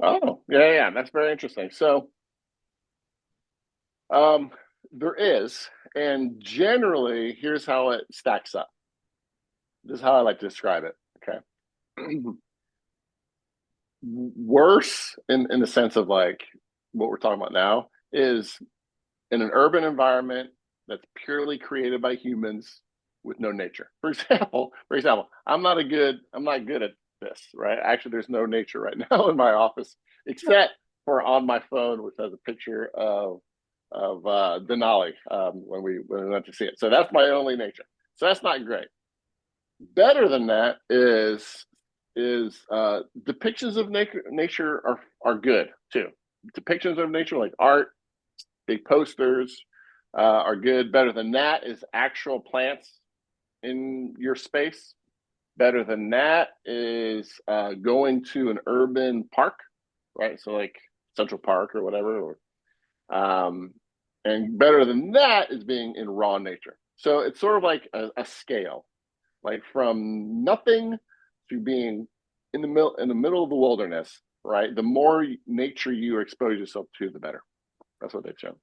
Oh, yeah, that's very interesting. So, um, there is, and generally, here's how it stacks up. This is how I like to describe it. Okay. Worse in the sense of like what we're talking about now is in an urban environment that's purely created by humans with no nature. For example, I'm not good at this, right? Actually, there's no nature right now in my office except for on my phone, which has a picture of Denali when we went to see it. So that's my only nature. So that's not great. Better than that is depictions of nature are good too. Depictions of nature like art, big posters are good. Better than that is actual plants in your space. Better than that is going to an urban park, right? So like Central Park or whatever. Um, and better than that is being in raw nature. So it's sort of like a scale, like from nothing to being in the middle of the wilderness, right? The more nature you expose yourself to, the better. That's what they've shown.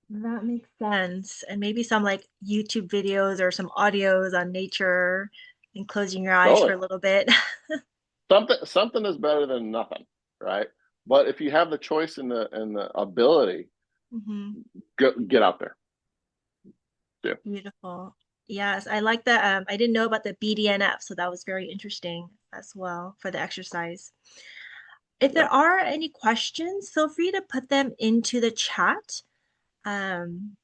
That makes sense. And maybe some like YouTube videos or some audios on nature and closing your eyes for Totally. a little bit. Something is better than nothing, right? But if you have the choice and the ability, hmm get out there. Yeah. Beautiful. Yes, I like that. I didn't know about the BDNF, so that was very interesting as well for the exercise. If there Yeah. are any questions, feel free to put them into the chat, um,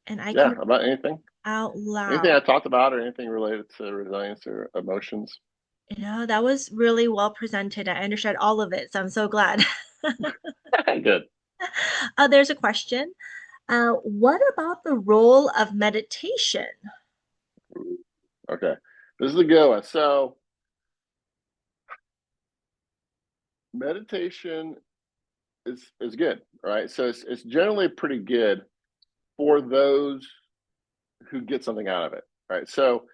and I Yeah. can read About anything. out Anything I loud. talked about or anything related to resilience or emotions. That was really well presented. I understood all of it, so I'm so glad. Good. There's a question. What about the role of meditation? Okay. This is a good one. So meditation is good, right? So it's generally pretty good for those who get something out of it, right? So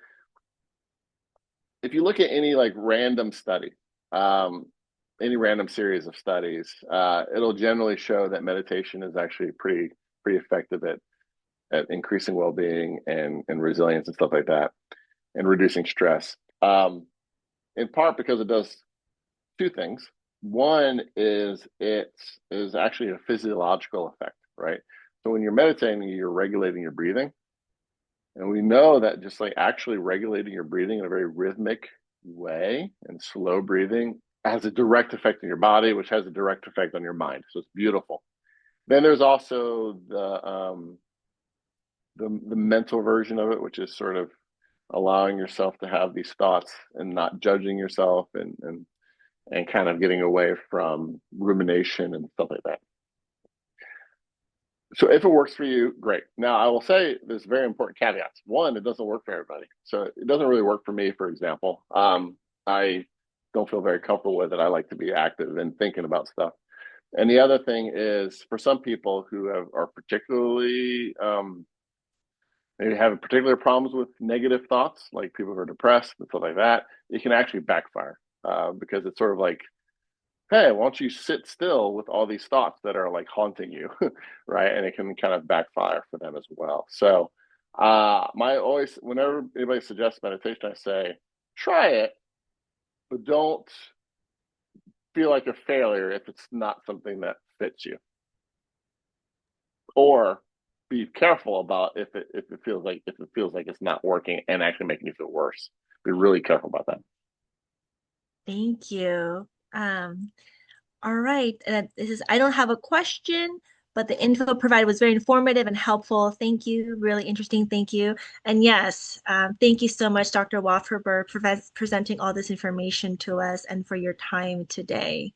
if you look at any like random study, um, any random series of studies, it'll generally show that meditation is actually pretty effective at increasing well-being and resilience and stuff like that. and reducing stress. In part because it does two things. One is it is actually a physiological effect, right? So when you're meditating, you're regulating your breathing. And we know that just like actually regulating your breathing in a very rhythmic way and slow breathing has a direct effect on your body, which has a direct effect on your mind. So it's beautiful. Then there's also the mental version of it, which is sort of allowing yourself to have these thoughts and not judging yourself and kind of getting away from rumination and stuff like that. So if it works for you, great. Now I will say there's very important caveats. One, it doesn't work for everybody. So it doesn't really work for me, for example. I don't feel very comfortable with it. I like to be active and thinking about stuff. And the other thing is for some people who are particularly maybe have particular problems with negative thoughts, like people who are depressed and stuff like that, it can actually backfire because it's sort of like, hey, why don't you sit still with all these thoughts that are like haunting you, right? And it can kind of backfire for them as well. So, my always, whenever anybody suggests meditation, I say, try it, but don't feel like a failure if it's not something that fits you, or be careful about if it feels like it's not working and actually making you feel worse. Be really careful about that. Thank you. All right. I don't have a question, but the info provided was very informative and helpful. Thank you. Really interesting. Thank you. And yes, thank you so much, Dr. Waugh, for presenting all this information to us and for your time today.